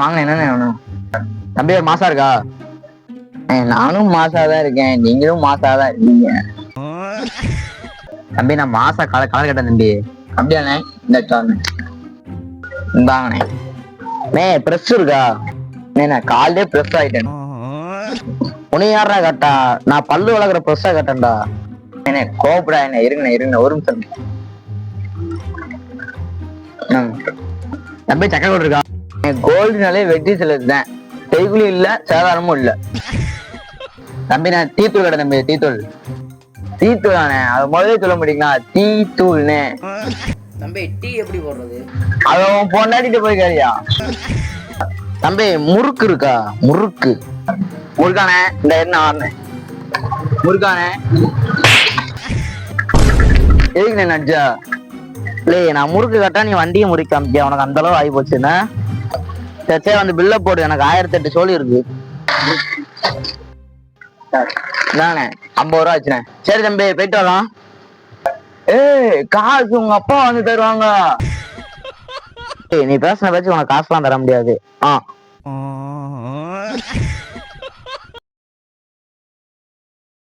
வாங்க என்னண்ணே வேணும்? தம்பி ஒரு மாசா இருக்கா? நானும் மாசாதான் இருக்கேன், நீங்களும் மாசாதான் இருக்கீங்க. தம்பி நான் மாசா கலர் கட்டேன் தம்பி. அப்படியாண்ணே? இந்தாங்கண்ணே. ப்ரெஸ் இருக்கா? நான் காலையிலே ப்ரெஸ் ஆயிட்டேன். உனி யாரா கட்டா? நான் பல்லு வளர்க்குற ப்ரெஸ்ஸா கட்டேன்டா. கோபப்படா என்ன, இருங்கண்ணே ஒரு நிமிஷம். தம்பி சக்கரை கோடு இருக்கா? கோல்டுனாலே வெட்டி செலுத்தேன், செய்குலி இல்ல சேதாரமும் இல்ல. தம்பி நான் டீத்தூள் கடை தம்பி. டீத்தூள் தானே, அது முதலே சொல்ல முடியுங்களா? டீத்தூள்னே. தம்பி டீ எப்படி போடுறது? அதை பொண்டாட்டிட்டு போய் கேரியா. தம்பி முறுக்கு இருக்கா? முருக்கானே இந்த என்ன ஆறுனேன் முருக்கானே. எதுக்குண்ணே நடிச்சா? இல்லையே நான் முறுக்கு கட்டா நீ வண்டியை முறுக்க காமிக்கியா? உனக்கு அந்த அளவு ஆகி போச்சுன்னா சரி வந்து பில்ல போடு, எனக்கு 1008 சோழி இருக்கு. தானே 50 ரூபா ஆச்சுண்ணே. சரி தம்பி போயிட்டு வரலாம். காசு உங்க அப்பா வந்து தருவாங்க. நீ பேசின பேச்சு உனக்கு காசுலாம் தர முடியாது.